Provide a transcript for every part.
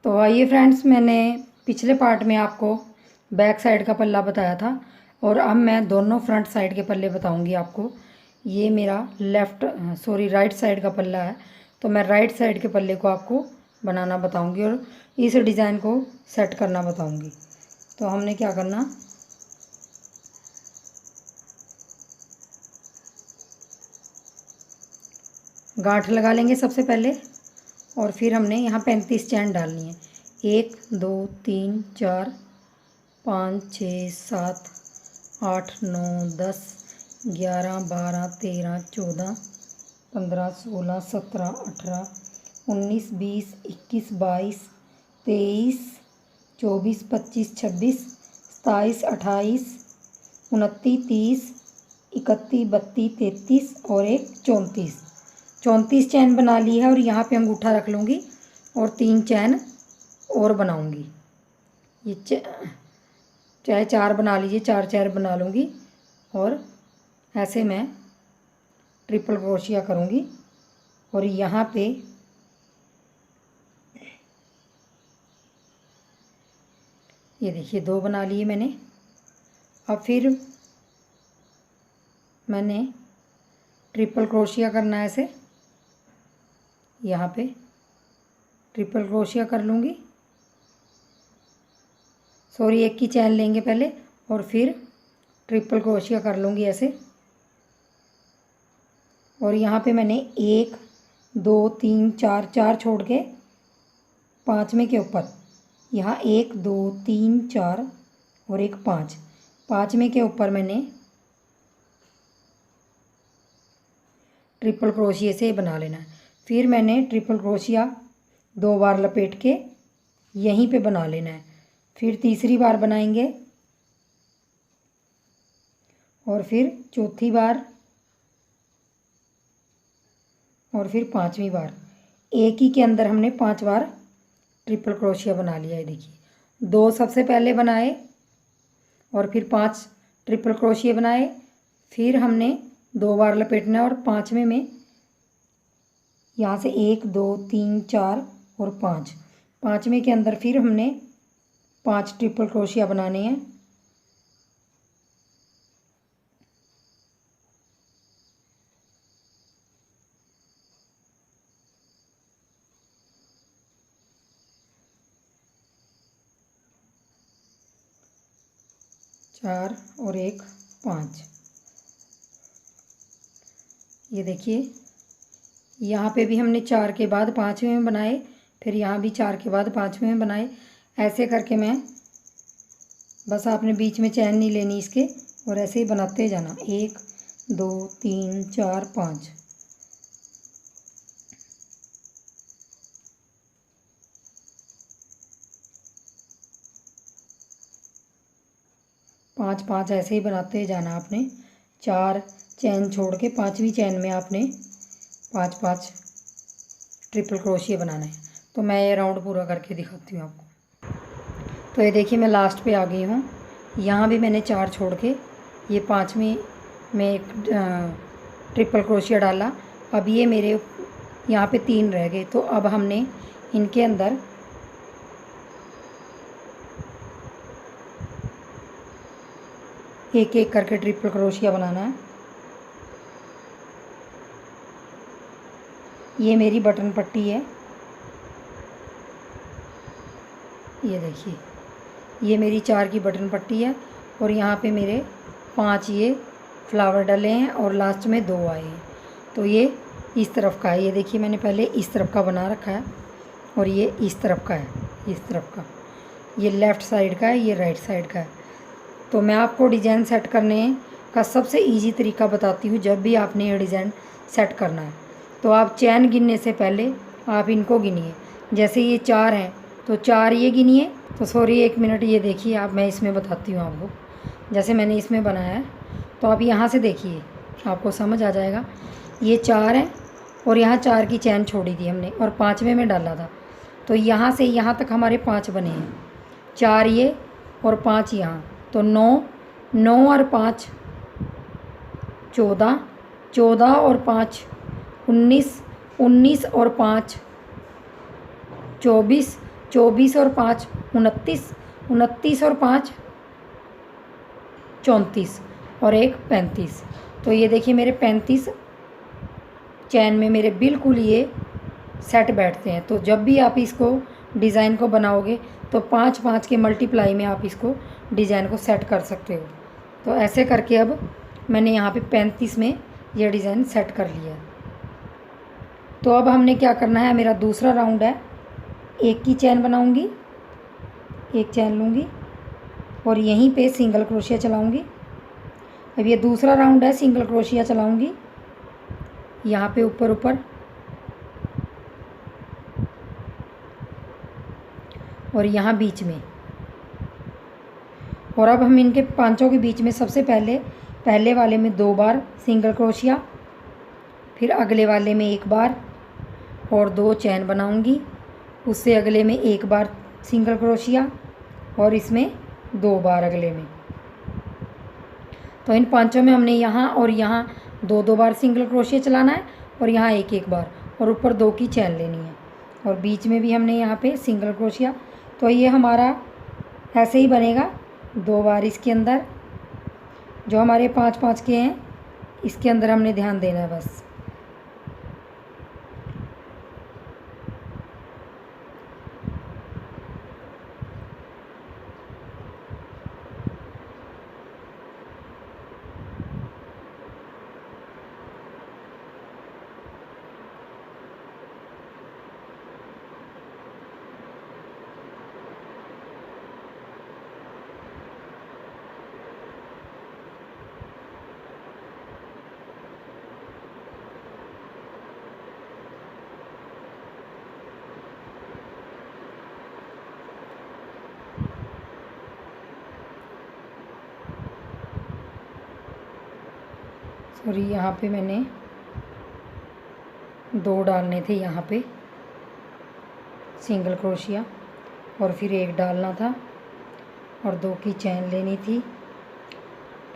तो आइए फ्रेंड्स, मैंने पिछले पार्ट में आपको बैक साइड का पल्ला बताया था और अब मैं दोनों फ्रंट साइड के पल्ले बताऊंगी आपको। ये मेरा राइट साइड का पल्ला है, तो मैं राइट साइड के पल्ले को आपको बनाना बताऊंगी और इस डिज़ाइन को सेट करना बताऊंगी। तो हमने क्या करना, गांठ लगा लेंगे सबसे पहले और फिर हमने यहाँ 35 चैन डालनी है। 1 2 3 4 5 6 7 8 9 10 11 12 13 14 15 16 17 18 19 20 21 22 23 24 25 26 27 28 29 30 31 32 33 और एक 34 चैन बना ली है। और यहाँ पे अंगूठा रख लूँगी और 3 चैन और बनाऊँगी। ये चाहे 4 बना लीजिए, 4 चैन बना लूँगी और ऐसे मैं ट्रिपल क्रोशिया करूँगी। और यहाँ पे ये देखिए 2 बना लिए मैंने। अब फिर मैंने ट्रिपल क्रोशिया करना है ऐसे, यहाँ पे ट्रिपल क्रोशिया कर लूँगी। एक की चैन लेंगे पहले और फिर ट्रिपल क्रोशिया कर लूँगी ऐसे। और यहाँ पे मैंने 1 2 3 4 छोड़ के 5वें के ऊपर यहाँ 1 2 3 4 और एक 5वें के ऊपर मैंने ट्रिपल क्रोशिया से बना लेना है। फिर मैंने ट्रिपल क्रोशिया 2 बार लपेट के यहीं पे बना लेना है। फिर तीसरी बार बनाएंगे और फिर चौथी बार और फिर 5वीं बार। एक ही के अंदर हमने 5 बार ट्रिपल क्रोशिया बना लिया है। देखिए 2 सबसे पहले बनाए और फिर 5 ट्रिपल क्रोशिया बनाए। फिर हमने 2 बार लपेटना और 5वें में यहाँ से 1 2 3 4 और 5वें के अंदर फिर हमने 5 ट्रिपल क्रोशिया बनाने हैं। चार और एक 5। ये देखिए यहाँ पे भी हमने 4 के बाद 5वें में बनाए, फिर यहाँ भी 4 के बाद 5वें में बनाए। ऐसे करके मैं बस आपने बीच में चैन नहीं लेनी इसके और ऐसे ही बनाते जाना। 1 2 3 4 5। पाँच ऐसे ही बनाते जाना आपने। 4 चैन छोड़ के 5वीं चैन में आपने 5 ट्रिपल क्रोशिया बनाना है। तो मैं ये राउंड पूरा करके दिखाती हूँ आपको। तो ये देखिए मैं लास्ट पे आ गई हूँ। यहाँ भी मैंने 4 छोड़ के ये 5वीं में एक ट्रिपल क्रोशिया डाला। अब ये मेरे यहाँ पे 3 रह गए, तो अब हमने इनके अंदर एक एक करके ट्रिपल क्रोशिया बनाना है। ये मेरी बटन पट्टी है। ये देखिए ये मेरी 4 की बटन पट्टी है और यहाँ पे मेरे 5 ये फ्लावर डले हैं और लास्ट में 2 आए हैं। तो ये इस तरफ का है। ये देखिए मैंने पहले इस तरफ का बना रखा है और ये इस तरफ का है, इस तरफ का। ये लेफ़्ट साइड का है, ये राइट साइड का है। तो मैं आपको डिज़ाइन सेट करने का सबसे इजी तरीका बताती हूँ। जब भी आपने ये डिज़ाइन सेट करना है तो आप चैन गिनने से पहले आप इनको गिनिए। जैसे ये 4 हैं तो 4 ये गिनिए। तो 1 मिनट, ये देखिए आप, मैं इसमें बताती हूँ आपको। जैसे मैंने इसमें बनाया है तो आप यहाँ से देखिए, आपको समझ आ जाएगा। ये 4 हैं और यहाँ 4 की चैन छोड़ी थी हमने और 5वें में डाला था। तो यहाँ से यहाँ तक हमारे 5 बने हैं। 4 ये और 5 यहाँ, तो 9 और 5 14, 14 और 5 19 और 5 24 24 और 5 29, 29 और 5 34 और एक 35। तो ये देखिए मेरे 35 चैन में मेरे बिल्कुल ये सेट बैठते हैं। तो जब भी आप इसको डिज़ाइन को बनाओगे तो 5 के मल्टीप्लाई में आप इसको डिज़ाइन को सेट कर सकते हो। तो ऐसे करके अब मैंने यहाँ पे 35 में ये डिज़ाइन सेट कर लिया है। तो अब हमने क्या करना है, मेरा दूसरा राउंड है, एक की चैन बनाऊंगी, एक चैन लूँगी और यहीं पे सिंगल क्रोशिया चलाऊंगी। अब ये दूसरा राउंड है, सिंगल क्रोशिया चलाऊंगी यहाँ पे ऊपर ऊपर और यहाँ बीच में। और अब हम इनके पांचों के बीच में सबसे पहले वाले में 2 बार सिंगल क्रोशिया, फिर अगले वाले में 1 बार और 2 चैन बनाऊंगी, उससे अगले में 1 बार सिंगल क्रोशिया और इसमें 2 बार अगले में। तो इन पांचों में हमने यहाँ और यहाँ 2 बार सिंगल क्रोशिया चलाना है और यहाँ 1 बार और ऊपर 2 की चैन लेनी है और बीच में भी हमने यहाँ पे सिंगल क्रोशिया। तो ये हमारा ऐसे ही बनेगा 2 बार इसके अंदर, जो हमारे 5 के हैं इसके अंदर हमने ध्यान देना है बस। सॉरी, यहाँ पे मैंने 2 डालने थे, यहाँ पे सिंगल क्रोशिया और फिर 1 डालना था और 2 की चैन लेनी थी,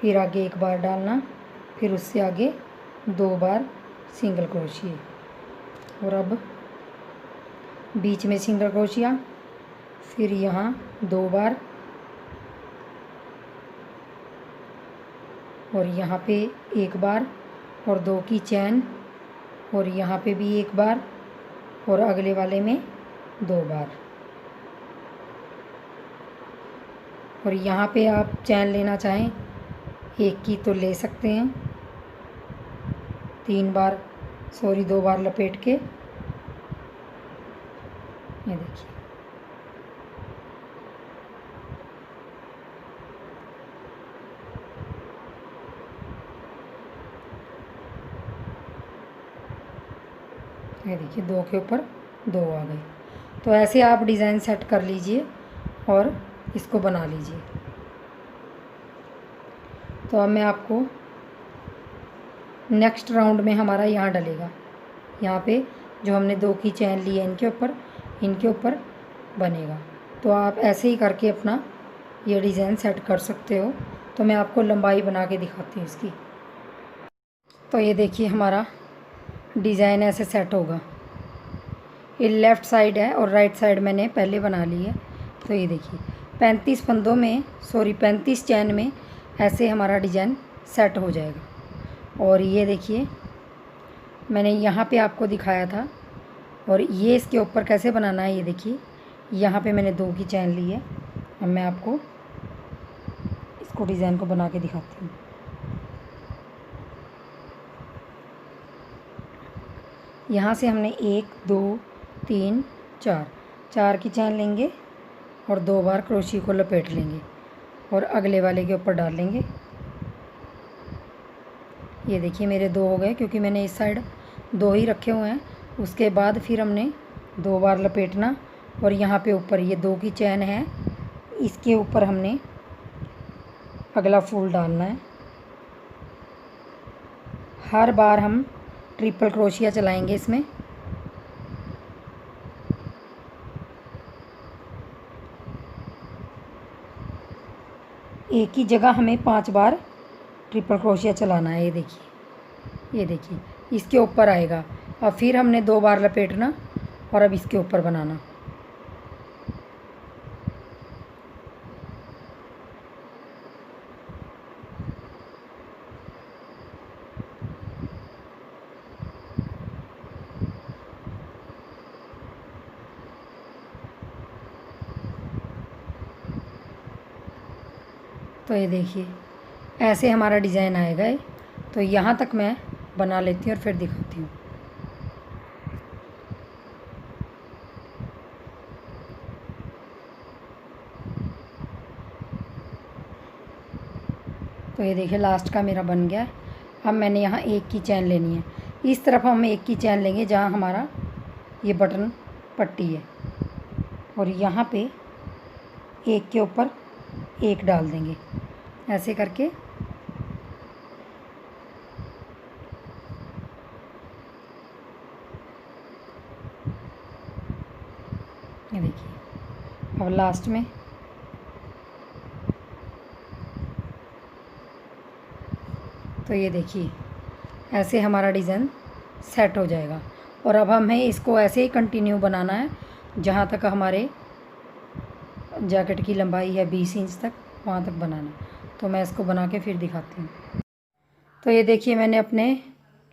फिर आगे 1 बार डालना, फिर उससे आगे 2 बार सिंगल क्रोशिया और अब बीच में सिंगल क्रोशिया, फिर यहाँ 2 बार और यहाँ पे 1 बार और 2 की चैन और यहाँ पे भी 1 बार और अगले वाले में 2 बार। और यहाँ पे आप चैन लेना चाहें 1 की तो ले सकते हैं, 2 बार लपेट के। ये देखिए, ये देखिए 2 के ऊपर 2 आ गए। तो ऐसे आप डिज़ाइन सेट कर लीजिए और इसको बना लीजिए। तो अब मैं आपको नेक्स्ट राउंड में हमारा यहाँ डलेगा, यहाँ पे जो हमने 2 की चैन ली है इनके ऊपर बनेगा। तो आप ऐसे ही करके अपना ये डिज़ाइन सेट कर सकते हो। तो मैं आपको लंबाई बना के दिखाती हूँ इसकी। तो ये देखिए हमारा डिज़ाइन ऐसे सेट होगा। ये लेफ़्ट साइड है और राइट साइड मैंने पहले बना ली है। तो ये देखिए 35 चैन में ऐसे हमारा डिज़ाइन सेट हो जाएगा। और ये देखिए मैंने यहाँ पे आपको दिखाया था और ये इसके ऊपर कैसे बनाना है। ये देखिए यहाँ पे मैंने 2 की चैन ली है। अब मैं आपको इसको डिज़ाइन को बना के दिखाती हूँ। यहाँ से हमने 1 2 3 4 की चैन लेंगे और 2 बार क्रोशिया को लपेट लेंगे और अगले वाले के ऊपर डाल लेंगे। ये देखिए मेरे 2 हो गए, क्योंकि मैंने इस साइड 2 ही रखे हुए हैं। उसके बाद फिर हमने 2 बार लपेटना और यहाँ पे ऊपर ये 2 की चैन है, इसके ऊपर हमने अगला फूल डालना है। हर बार हम ट्रिपल क्रोशिया चलाएंगे इसमें। एक ही जगह हमें 5 बार ट्रिपल क्रोशिया चलाना है। ये देखिए इसके ऊपर आएगा और फिर हमने 2 बार लपेटना और अब इसके ऊपर बनाना। तो ये देखिए ऐसे हमारा डिज़ाइन आएगा ये। तो यहाँ तक मैं बना लेती हूँ और फिर दिखाती हूँ। तो ये देखिए लास्ट का मेरा बन गया। अब मैंने यहाँ एक की चैन लेनी है। इस तरफ हम एक की चैन लेंगे जहाँ हमारा ये बटन पट्टी है, और यहाँ पे एक के ऊपर एक डाल देंगे ऐसे करके। ये देखिए अब लास्ट में तो ये देखिए ऐसे हमारा डिज़ाइन सेट हो जाएगा। और अब हमें इसको ऐसे ही कंटिन्यू बनाना है जहाँ तक हमारे जैकेट की लंबाई है 20 इंच तक, वहाँ तक बनाना। तो मैं इसको बना के फिर दिखाती हूँ। तो ये देखिए मैंने अपने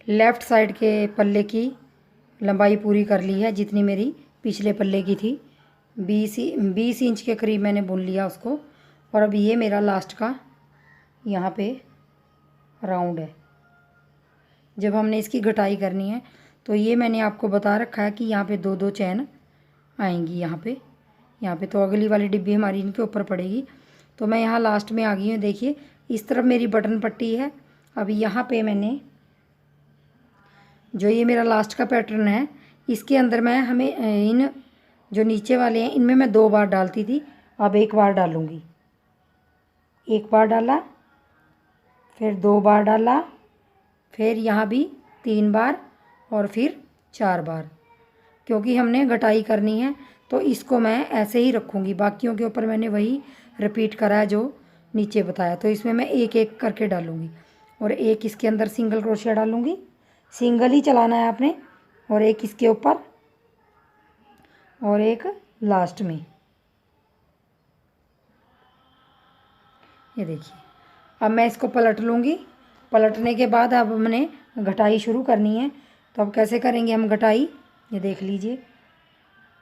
लेफ़्ट साइड के पल्ले की लंबाई पूरी कर ली है जितनी मेरी पिछले पल्ले की थी। 20 इंच के करीब मैंने बुन लिया उसको। और अब ये मेरा लास्ट का यहाँ पे राउंड है। जब हमने इसकी घटाई करनी है तो ये मैंने आपको बता रखा है कि यहाँ पे 2-2 चैन आएंगी यहाँ पे तो अगली वाली डिब्बी हमारी इनके ऊपर पड़ेगी। तो मैं यहाँ लास्ट में आ गई हूँ। देखिए इस तरफ मेरी बटन पट्टी है। अब यहाँ पे मैंने जो ये मेरा लास्ट का पैटर्न है इसके अंदर मैं हमें इन जो नीचे वाले हैं इनमें मैं 2 बार डालती थी, अब 1 बार डालूँगी। 1 बार डाला, फिर 2 बार डाला, फिर यहाँ भी 3 बार और फिर 4 बार। क्योंकि हमने घटाई करनी है तो इसको मैं ऐसे ही रखूँगी। बाकियों के ऊपर मैंने वही रिपीट करा है जो नीचे बताया। तो इसमें मैं एक एक करके डालूँगी और एक इसके अंदर सिंगल क्रोशिया डालूँगी। सिंगल ही चलाना है आपने, और एक इसके ऊपर और एक लास्ट में। ये देखिए अब मैं इसको पलट लूँगी। पलटने के बाद अब हमने घटाई शुरू करनी है। तो अब कैसे करेंगे हम घटाई, ये देख लीजिए।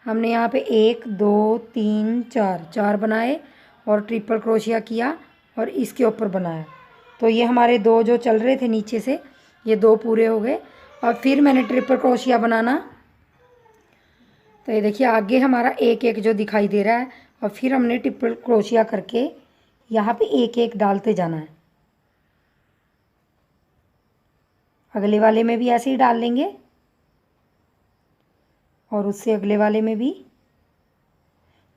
हमने यहाँ पे 1 2 3 4 बनाए और ट्रिपल क्रोशिया किया और इसके ऊपर बनाया। तो ये हमारे 2 जो चल रहे थे नीचे से, ये 2 पूरे हो गए। और फिर मैंने ट्रिपल क्रोशिया बनाना। तो ये देखिए आगे हमारा एक एक जो दिखाई दे रहा है, और फिर हमने ट्रिपल क्रोशिया करके यहाँ पे एक एक डालते जाना है। अगले वाले में भी ऐसे ही डाल लेंगे और उससे अगले वाले में भी।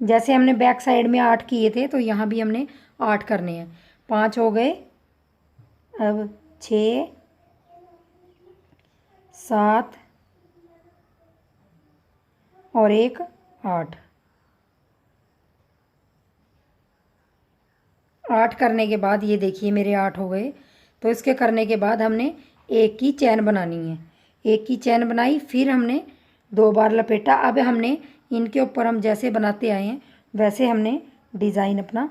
जैसे हमने बैक साइड में 8 किए थे तो यहाँ भी हमने 8 करने हैं। 5 हो गए, अब 6 7 और एक 8। 8 करने के बाद ये देखिए मेरे 8 हो गए। तो इसके करने के बाद हमने एक की चैन बनानी है। एक की चैन बनाई, फिर हमने 2 बार लपेटा। अब हमने इनके ऊपर हम जैसे बनाते आए हैं वैसे हमने डिज़ाइन अपना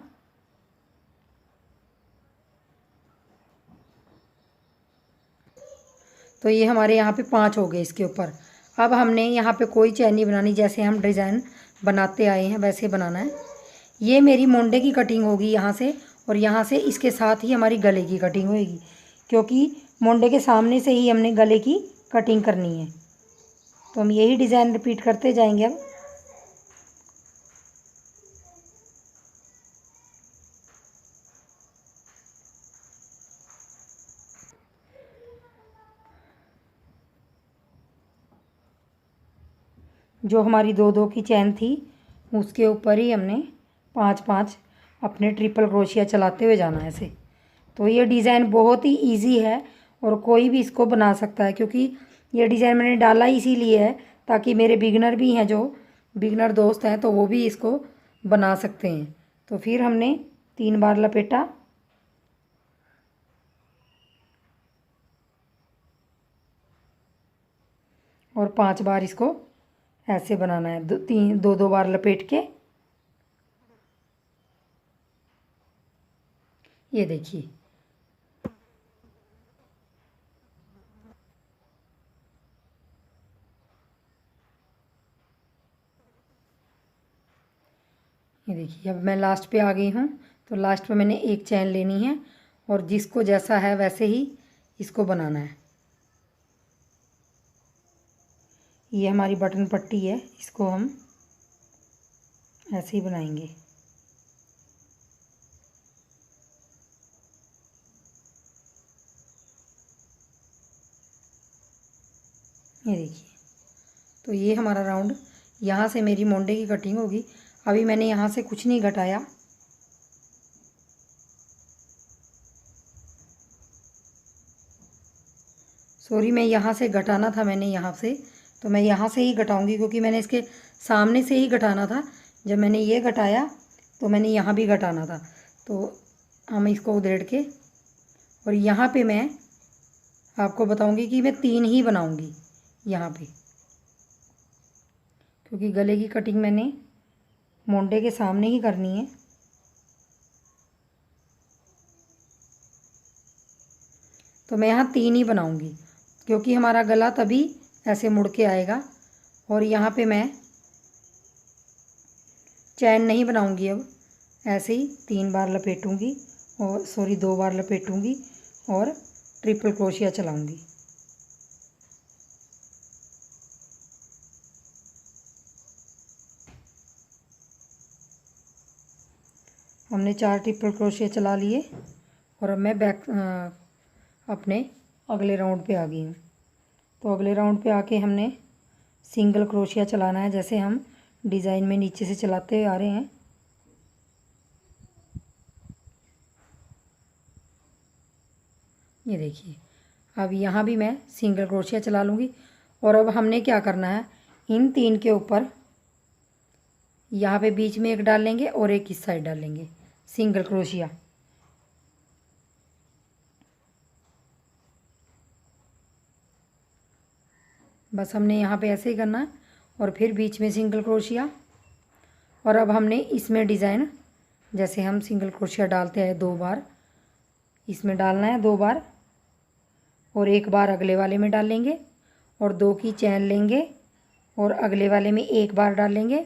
तो ये हमारे यहाँ पे 5 हो गए इसके ऊपर। अब हमने यहाँ पे कोई चैन नहीं बनानी, जैसे हम डिज़ाइन बनाते आए हैं वैसे बनाना है। ये मेरी मोंडे की कटिंग होगी यहाँ से, और यहाँ से इसके साथ ही हमारी गले की कटिंग होगी, क्योंकि मोंडे के सामने से ही हमने गले की कटिंग करनी है। तो हम यही डिज़ाइन रिपीट करते जाएंगे अब। जो हमारी 2-2 की चैन थी उसके ऊपर ही हमने 5-5 अपने ट्रिपल क्रोशिया चलाते हुए जाना है ऐसे। तो ये डिज़ाइन बहुत ही इजी है और कोई भी इसको बना सकता है, क्योंकि ये डिज़ाइन मैंने डाला इसीलिए है ताकि मेरे बिगनर भी हैं, जो बिगनर दोस्त हैं, तो वो भी इसको बना सकते हैं। तो फिर हमने 3 बार लपेटा और 5 बार इसको ऐसे बनाना है, 2-2 बार लपेट के। ये देखिए ये देखिए अब मैं लास्ट पे आ गई हूँ। तो लास्ट में मैंने एक चैन लेनी है और जिसको जैसा है वैसे ही इसको बनाना है। ये हमारी बटन पट्टी है, इसको हम ऐसे ही बनाएंगे। ये देखिए, तो ये हमारा राउंड, यहाँ से मेरी मोंडे की कटिंग होगी। अभी मैंने यहाँ से कुछ नहीं घटाया, सॉरी, मैं यहाँ से घटाना था मैंने यहाँ से, तो मैं यहाँ से ही घटाऊंगी क्योंकि मैंने इसके सामने से ही घटाना था। जब मैंने ये घटाया तो मैंने यहाँ भी घटाना था, तो हम इसको उधेड़ के और यहाँ पे मैं आपको बताऊंगी कि मैं 3 ही बनाऊंगी यहाँ पे, क्योंकि गले की कटिंग मैंने मोंडे के सामने ही करनी है। तो मैं यहाँ 3 ही बनाऊंगी क्योंकि हमारा गला तभी ऐसे मुड़ के आएगा। और यहाँ पे मैं चैन नहीं बनाऊंगी, अब ऐसे ही 3 बार लपेटूंगी और सॉरी 2 बार लपेटूंगी और ट्रिपल क्रोशिया चलाऊंगी। हमने 4 ट्रिपल क्रोशिया चला लिए और अब मैं अपने अगले राउंड पे आ गई हूँ। तो अगले राउंड पे आके हमने सिंगल क्रोशिया चलाना है, जैसे हम डिज़ाइन में नीचे से चलाते आ रहे हैं। ये देखिए, अब यहाँ भी मैं सिंगल क्रोशिया चला लूँगी। और अब हमने क्या करना है, इन 3 के ऊपर यहाँ पे बीच में एक डाल लेंगे और एक इस साइड डाल लेंगे सिंगल क्रोशिया। बस हमने यहाँ पे ऐसे ही करना है और फिर बीच में सिंगल क्रोशिया। और अब हमने इसमें डिज़ाइन, जैसे हम सिंगल क्रोशिया डालते हैं 2 बार, इसमें डालना है 2 बार और 1 बार अगले वाले में डाल लेंगे और 2 की चैन लेंगे और अगले वाले में 1 बार डाल लेंगे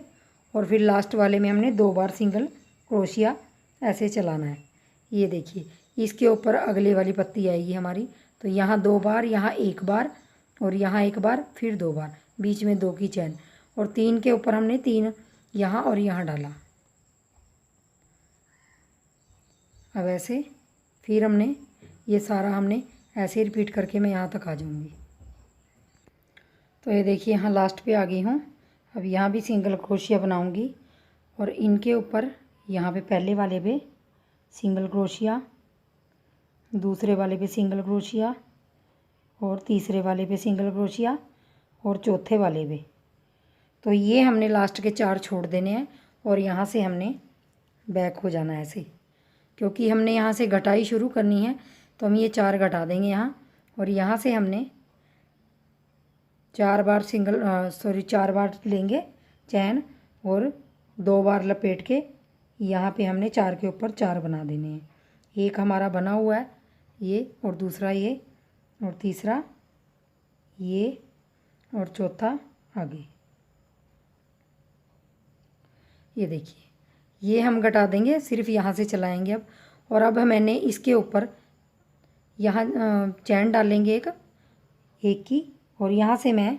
और फिर लास्ट वाले में हमने 2 बार सिंगल क्रोशिया ऐसे चलाना है। ये देखिए, इसके ऊपर अगले वाली पत्ती आएगी हमारी। तो यहाँ 2 बार, यहाँ 1 बार और यहाँ 1 बार, फिर 2 बार, बीच में 2 की चैन और 3 के ऊपर हमने 3 यहाँ और यहाँ डाला। अब ऐसे फिर हमने ये सारा हमने ऐसे रिपीट करके मैं यहाँ तक आ जाऊँगी। तो ये देखिए, यहाँ लास्ट पे आ गई हूँ। अब यहाँ भी सिंगल क्रोशिया बनाऊँगी और इनके ऊपर यहाँ पे पहले वाले पे सिंगल क्रोशिया, दूसरे वाले पे सिंगल क्रोशिया और तीसरे वाले पे सिंगल क्रोशिया और चौथे वाले पे। तो ये हमने लास्ट के 4 छोड़ देने हैं और यहाँ से हमने बैक हो जाना है ऐसे, क्योंकि हमने यहाँ से घटाई शुरू करनी है। तो हम ये 4 घटा देंगे यहाँ और यहाँ से हमने 4 बार 4 बार लेंगे चैन और 2 बार लपेट के यहाँ पे हमने 4 के ऊपर 4 बना देने हैं। एक हमारा बना हुआ है ये, और दूसरा ये, और तीसरा ये, और चौथा आगे। ये देखिए, ये हम घटा देंगे, सिर्फ यहाँ से चलाएंगे अब। और अब मैंने इसके ऊपर यहाँ चैन डालेंगे एक की और यहाँ से मैं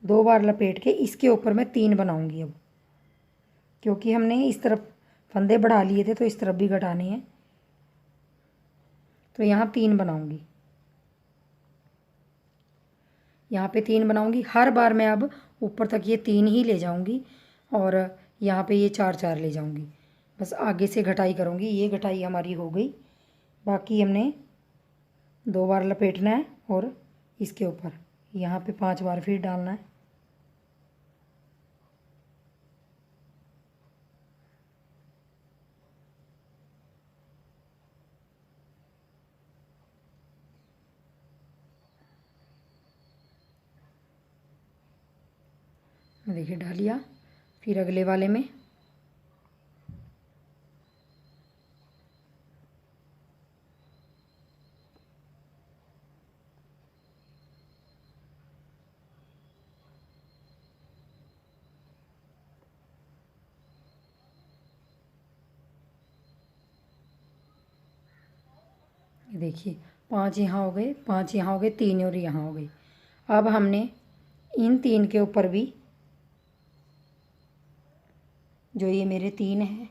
2 बार लपेट के इसके ऊपर मैं 3 बनाऊंगी अब, क्योंकि हमने इस तरफ फंदे बढ़ा लिए थे तो इस तरफ भी घटाने हैं। तो यहाँ 3 बनाऊंगी, यहाँ पे 3 बनाऊंगी। हर बार मैं अब ऊपर तक ये 3 ही ले जाऊंगी और यहाँ पे ये 4 ले जाऊंगी। बस आगे से घटाई करूँगी। ये घटाई हमारी हो गई। बाकी हमने 2 बार लपेटना है और इसके ऊपर यहाँ पे 5 बार फिर डालना है। देखिए, डालिया, फिर अगले वाले में ये देखिए 5 यहाँ हो गए, 5 यहाँ हो गए, 3 और यहाँ हो गए। अब हमने इन 3 के ऊपर भी, जो ये मेरे 3 हैं,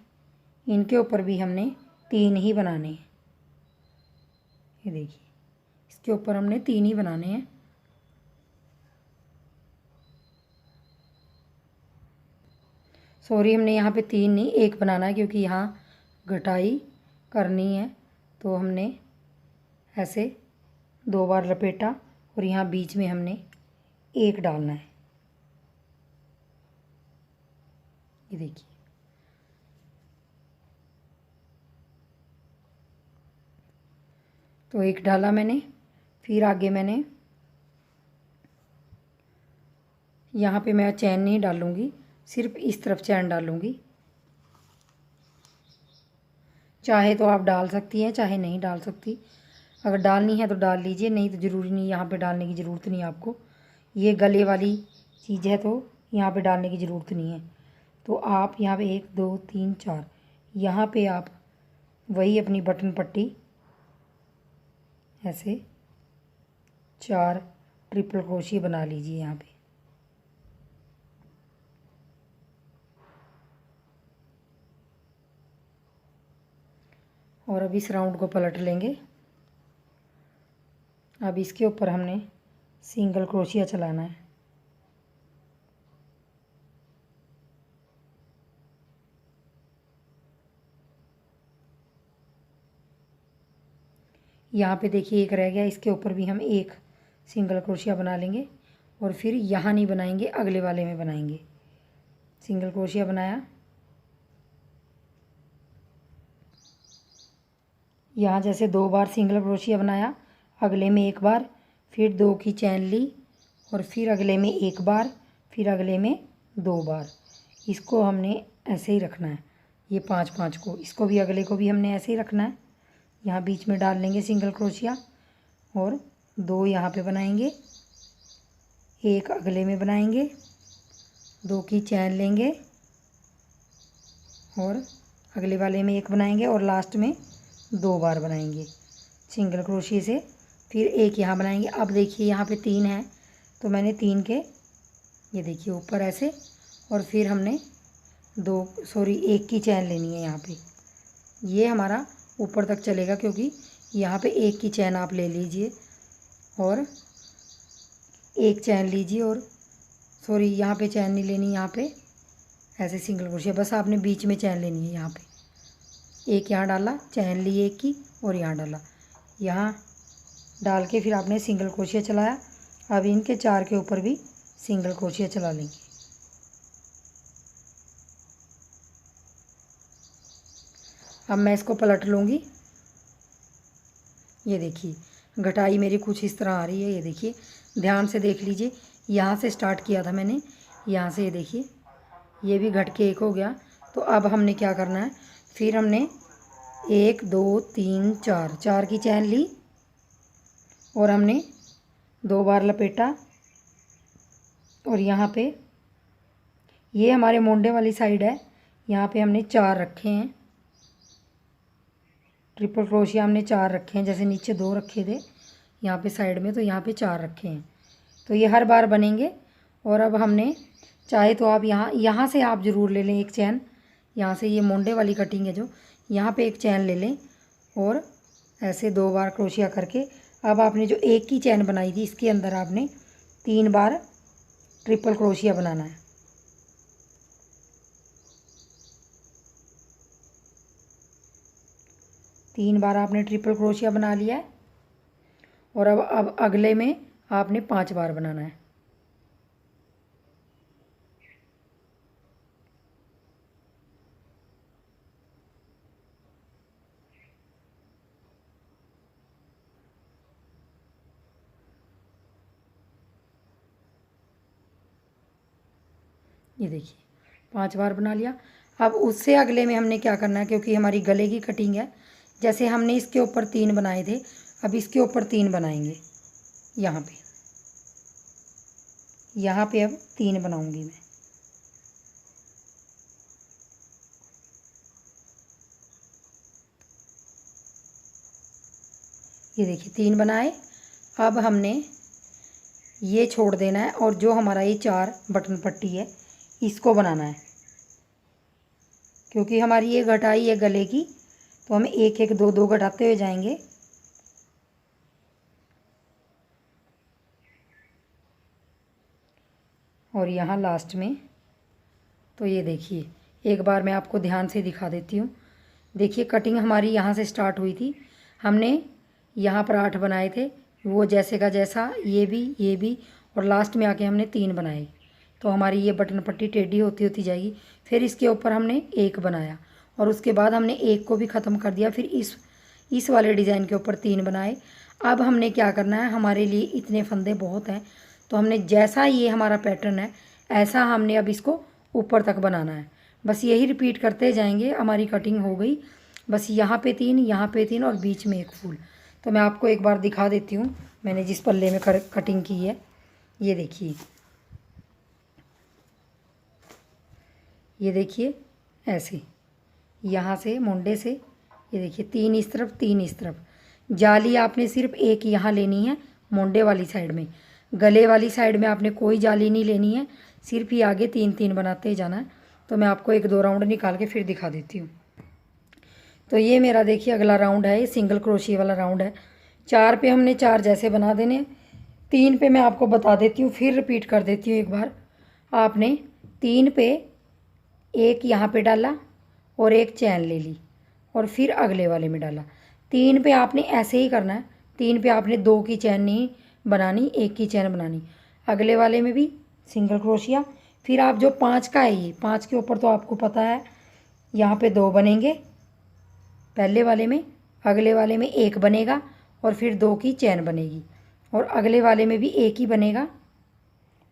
इनके ऊपर भी हमने 3 ही बनाने हैं। ये देखिए इसके ऊपर हमने 3 ही बनाने हैं। सॉरी, हमने यहाँ पे 3 नहीं 1 बनाना है, क्योंकि यहाँ घटाई करनी है। तो हमने ऐसे 2 बार लपेटा और यहाँ बीच में हमने 1 डालना है। ये देखिए तो 1 डाला मैंने। फिर आगे मैंने यहाँ पे मैं चैन नहीं डालूँगी, सिर्फ इस तरफ चैन डालूँगी। चाहे तो आप डाल सकती हैं, चाहे नहीं डाल सकती। अगर डालनी है तो डाल लीजिए, नहीं तो ज़रूरी नहीं, यहाँ पे डालने की ज़रूरत नहीं आपको। ये गले वाली चीज़ है तो यहाँ पे डालने की ज़रूरत नहीं है। तो आप यहाँ पे 1 2 3 4 यहाँ पे आप वही अपनी बटन पट्टी ऐसे 4 ट्रिपल क्रोशिया बना लीजिए यहाँ पे। और अब इस राउंड को पलट लेंगे। अब इसके ऊपर हमने सिंगल क्रोशिया चलाना है। यहाँ पे देखिए 1 रह गया, इसके ऊपर भी हम 1 सिंगल क्रोशिया बना लेंगे और फिर यहाँ नहीं बनाएंगे, अगले वाले में बनाएंगे। सिंगल क्रोशिया बनाया, यहाँ जैसे 2 बार सिंगल क्रोशिया बनाया, अगले में 1 बार, फिर 2 की चैन ली और फिर अगले में 1 बार, फिर अगले में 2 बार। इसको हमने ऐसे ही रखना है, ये 5 5 को, इसको भी अगले को भी हमने ऐसे ही रखना है। यहाँ बीच में डाल लेंगे सिंगल क्रोशिया और 2 यहाँ पे बनाएंगे, 1 अगले में बनाएंगे, 2 की चैन लेंगे और अगले वाले में 1 बनाएंगे और लास्ट में 2 बार बनाएंगे सिंगल क्रोशिया से। फिर 1 यहाँ बनाएंगे। अब देखिए यहाँ पे 3 है तो मैंने 3 के, ये देखिए ऊपर ऐसे, और फिर हमने 1 की चैन लेनी है यहाँ पे। ये हमारा ऊपर तक चलेगा, क्योंकि यहाँ पे 1 की चैन आप ले लीजिए और 1 चैन लीजिए, और यहाँ पे चैन नहीं लेनी, यहाँ पे ऐसे सिंगल क्रोशिया, बस आपने बीच में चैन लेनी है। यहाँ पे 1 यहाँ डाला, चैन ली 1 की और यहाँ डाला, यहाँ डाल के फिर आपने सिंगल क्रोशिया चलाया। अब इनके 4 के ऊपर भी सिंगल क्रोशिया चला लेंगे। अब मैं इसको पलट लूँगी। ये देखिए घटाई मेरी कुछ इस तरह आ रही है। ये देखिए ध्यान से देख लीजिए, यहाँ से स्टार्ट किया था मैंने, यहाँ से ये देखिए ये भी घट के 1 हो गया। तो अब हमने क्या करना है, फिर हमने 1 2 3 4 की चैन ली और हमने 2 बार लपेटा और यहाँ पे ये हमारे मोंडे वाली साइड है, यहाँ पे हमने 4 रखे हैं ट्रिपल क्रोशिया, हमने 4 रखे हैं, जैसे नीचे 2 रखे थे यहाँ पे साइड में, तो यहाँ पे 4 रखे हैं। तो ये हर बार बनेंगे। और अब हमने, चाहे तो आप यहाँ से आप ज़रूर ले लें 1 चैन, यहाँ से ये मोंडे वाली कटिंग है जो, यहाँ पे 1 चैन ले लें और ऐसे 2 बार क्रोशिया करके, अब आपने जो 1 की चैन बनाई थी इसके अंदर आपने 3 बार ट्रिपल क्रोशिया बनाना है। तीन बार आपने ट्रिपल क्रोशिया बना लिया है और अब अगले में आपने 5 बार बनाना है। ये देखिए 5 बार बना लिया। अब उससे अगले में हमने क्या करना है, क्योंकि हमारी गले की कटिंग है, जैसे हमने इसके ऊपर 3 बनाए थे, अब इसके ऊपर 3 बनाएंगे। यहाँ पे अब 3 बनाऊंगी मैं। ये देखिए 3 बनाए। अब हमने ये छोड़ देना है और जो हमारा ये 4 बटन पट्टी है इसको बनाना है, क्योंकि हमारी ये घटाई है गले की, तो हम एक एक दो दो घटाते हुए जाएंगे। और यहाँ लास्ट में तो ये देखिए, एक बार मैं आपको ध्यान से दिखा देती हूँ। देखिए कटिंग हमारी यहाँ से स्टार्ट हुई थी, हमने यहाँ पर 8 बनाए थे, वो जैसे का जैसा ये भी और लास्ट में आके हमने 3 बनाए। तो हमारी ये बटन पट्टी टेढ़ी होती होती जाएगी। फिर इसके ऊपर हमने 1 बनाया और उसके बाद हमने 1 को भी ख़त्म कर दिया। फिर इस वाले डिज़ाइन के ऊपर 3 बनाए। अब हमने क्या करना है, हमारे लिए इतने फंदे बहुत हैं, तो हमने जैसा ये हमारा पैटर्न है ऐसा हमने अब इसको ऊपर तक बनाना है। बस यही रिपीट करते जाएंगे। हमारी कटिंग हो गई, बस यहाँ पे 3, यहाँ पे 3 और बीच में 1 फूल। तो मैं आपको एक बार दिखा देती हूँ मैंने जिस पल्ले में कटिंग की है। ये देखिए, ये देखिए ऐसे यहाँ से मुंडे से, ये देखिए 3 इस तरफ 3 इस तरफ। जाली आपने सिर्फ 1 यहाँ लेनी है मुंडे वाली साइड में, गले वाली साइड में आपने कोई जाली नहीं लेनी है, सिर्फ ही आगे 3-3 बनाते ही जाना है। तो मैं आपको 1-2 राउंड निकाल के फिर दिखा देती हूँ। तो ये मेरा देखिए अगला राउंड है, ये सिंगल क्रोशिया वाला राउंड है। 4 पे हमने 4 जैसे बना देने, 3 पे मैं आपको बता देती हूँ, फिर रिपीट कर देती हूँ एक बार। आपने 3 पे 1 यहाँ पे डाला और 1 चैन ले ली और फिर अगले वाले में डाला। 3 पे आपने ऐसे ही करना है, 3 पे आपने 2 की चैन नहीं बनानी, 1 की चैन बनानी। अगले वाले में भी सिंगल क्रोशिया। फिर आप जो 5 का है, ये 5 के ऊपर तो आपको पता है यहाँ पे 2 बनेंगे पहले वाले में, अगले वाले में 1 बनेगा और फिर 2 की चैन बनेगी और अगले वाले में भी 1 ही बनेगा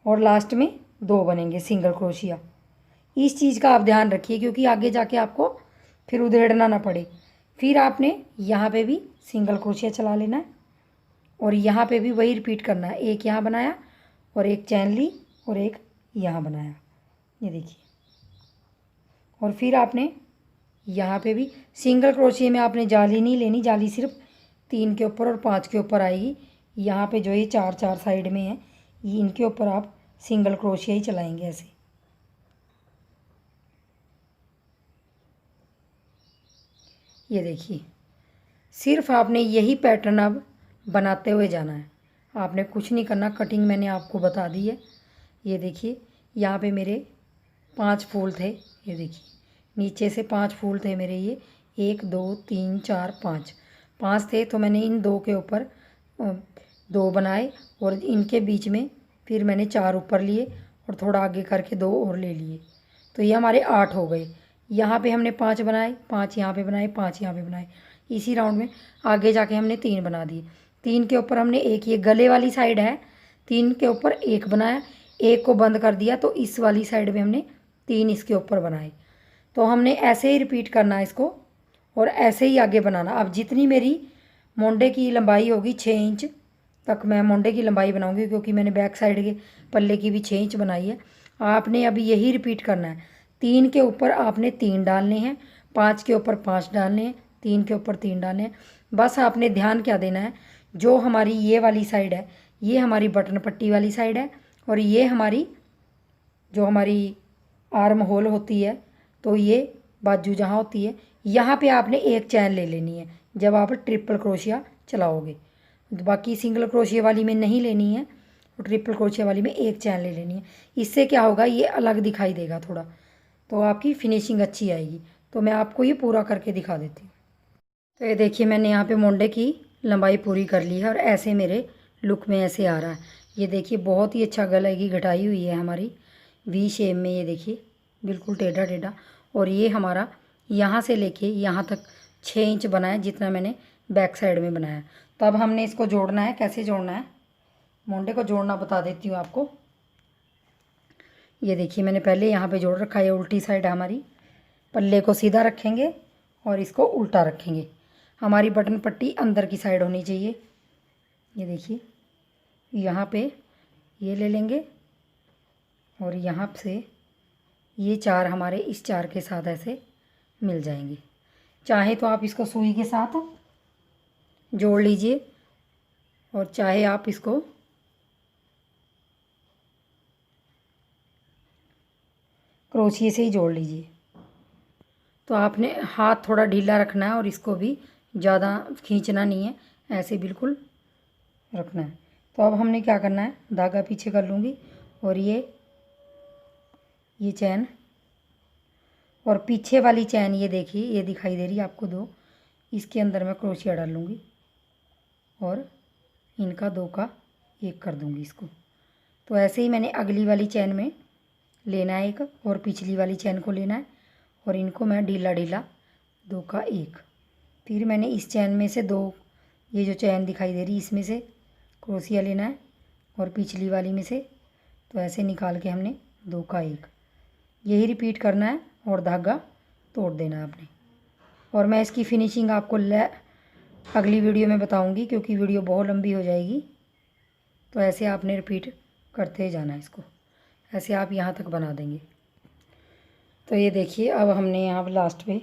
और लास्ट में 2 बनेंगे सिंगल क्रोशिया। इस चीज़ का आप ध्यान रखिए क्योंकि आगे जाके आपको फिर उधेड़ना ना पड़े। फिर आपने यहाँ पे भी सिंगल क्रोशिया चला लेना है और यहाँ पे भी वही रिपीट करना है। 1 यहाँ बनाया और 1 चैन ली और 1 यहाँ बनाया, ये देखिए। और फिर आपने यहाँ पे भी सिंगल क्रोशिया में आपने जाली नहीं लेनी, जाली सिर्फ 3 के ऊपर और 5 के ऊपर आएगी। यहाँ पे जो ये 4 साइड में है, ये इनके ऊपर आप सिंगल क्रोशिया ही चलाएंगे ऐसे। ये देखिए, सिर्फ आपने यही पैटर्न अब बनाते हुए जाना है, आपने कुछ नहीं करना। कटिंग मैंने आपको बता दी है। ये देखिए, यहाँ पे मेरे 5 फूल थे, ये देखिए नीचे से 5 फूल थे मेरे। ये 1 2 3 4 5 थे, तो मैंने इन 2 के ऊपर 2 बनाए और इनके बीच में फिर मैंने 4 ऊपर लिए और थोड़ा आगे करके 2 और ले लिए, तो ये हमारे 8 हो गए। यहाँ पे हमने 5 बनाए, 5 यहाँ पे बनाए, 5 यहाँ पे बनाए। इसी राउंड में आगे जाके हमने 3 बना दिए। 3 के ऊपर हमने 1, ये गले वाली साइड है, 3 के ऊपर 1 बनाया, 1 को बंद कर दिया, तो इस वाली साइड में हमने 3 इसके ऊपर बनाए। तो हमने ऐसे ही रिपीट करना है इसको और ऐसे ही आगे बनाना। अब जितनी मेरी मोंडे की लंबाई होगी 6 इंच तक मैं मोंडे की लंबाई बनाऊंगी, क्योंकि मैंने बैक साइड के पल्ले की भी 6 इंच बनाई है। आपने अभी यही रिपीट करना है। 3 के ऊपर आपने 3 डालने हैं, 5 के ऊपर 5 डालने हैं, 3 के ऊपर 3 डालने हैं। बस आपने ध्यान क्या देना है, जो हमारी ये वाली साइड है, ये हमारी बटन पट्टी वाली साइड है और ये हमारी जो हमारी आर्म होल होती है, तो ये बाजू जहाँ होती है, यहाँ पे आपने 1 चैन ले लेनी है जब आप ट्रिपल क्रोशिया चलाओगे। बाकी सिंगल क्रोशिया वाली में नहीं लेनी है और ट्रिपल क्रोशिया वाली में 1 चैन ले लेनी है। इससे क्या होगा, ये अलग दिखाई देगा थोड़ा, तो आपकी फिनिशिंग अच्छी आएगी। तो मैं आपको ये पूरा करके दिखा देती हूँ। तो ये देखिए, मैंने यहाँ पे मोंडे की लंबाई पूरी कर ली है और ऐसे मेरे लुक में ऐसे आ रहा है। ये देखिए, बहुत ही अच्छा गले की घटाई हुई है हमारी वी शेप में। ये देखिए बिल्कुल टेढ़ा टेढ़ा, और ये हमारा यहाँ से लेके यहाँ तक 6 इंच बना है जितना मैंने बैक साइड में बनाया। तो अब हमने इसको जोड़ना है। कैसे जोड़ना है, मोंडे को जोड़ना बता देती हूँ आपको। ये देखिए, मैंने पहले यहाँ पे जोड़ रखा है, उल्टी साइड हमारी। पल्ले को सीधा रखेंगे और इसको उल्टा रखेंगे। हमारी बटन पट्टी अंदर की साइड होनी चाहिए। ये देखिए, यहाँ पे ये ले लेंगे और यहाँ से ये 4 हमारे इस 4 के साथ ऐसे मिल जाएंगे। चाहे तो आप इसको सुई के साथ जोड़ लीजिए, और चाहे आप इसको क्रोशिए से ही जोड़ लीजिए। तो आपने हाथ थोड़ा ढीला रखना है और इसको भी ज़्यादा खींचना नहीं है, ऐसे बिल्कुल रखना है। तो अब हमने क्या करना है, धागा पीछे कर लूँगी और ये चैन और पीछे वाली चैन, ये देखिए ये दिखाई दे रही है आपको दो, इसके अंदर मैं क्रोशिया डाल लूँगी और इनका दो का एक कर दूँगी इसको। तो ऐसे ही मैंने अगली वाली चैन में लेना है एक और पिछली वाली चैन को लेना है और इनको मैं ढीला ढीला दो का एक। फिर मैंने इस चैन में से दो, ये जो चैन दिखाई दे रही इसमें से क्रोशिया लेना है और पिछली वाली में से, तो ऐसे निकाल के हमने दो का एक, यही रिपीट करना है और धागा तोड़ देना है आपने। और मैं इसकी फिनिशिंग आपको अगली वीडियो में बताऊंगी क्योंकि वीडियो बहुत लंबी हो जाएगी। तो ऐसे आपने रिपीट करते जाना है इसको, ऐसे आप यहाँ तक बना देंगे। तो ये देखिए अब हमने यहाँ लास्ट पे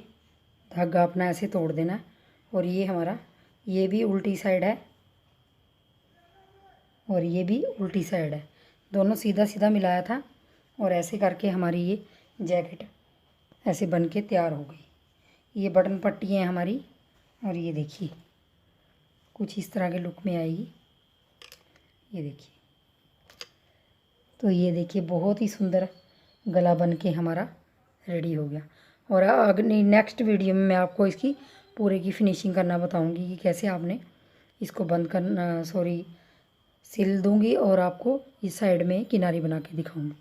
धागा अपना ऐसे तोड़ देना है और ये हमारा, ये भी उल्टी साइड है और ये भी उल्टी साइड है, दोनों सीधा सीधा मिलाया था और ऐसे करके हमारी ये जैकेट ऐसे बन के तैयार हो गई। ये बटन पट्टी है हमारी और ये देखिए कुछ इस तरह के लुक में आएगी, ये देखिए। तो ये देखिए बहुत ही सुंदर गला बन के हमारा रेडी हो गया। और अगली नेक्स्ट वीडियो में मैं आपको इसकी पूरे की फिनिशिंग करना बताऊंगी कि कैसे आपने इसको बंद करना, सिल दूंगी और आपको इस साइड में किनारी बना के दिखाऊंगी।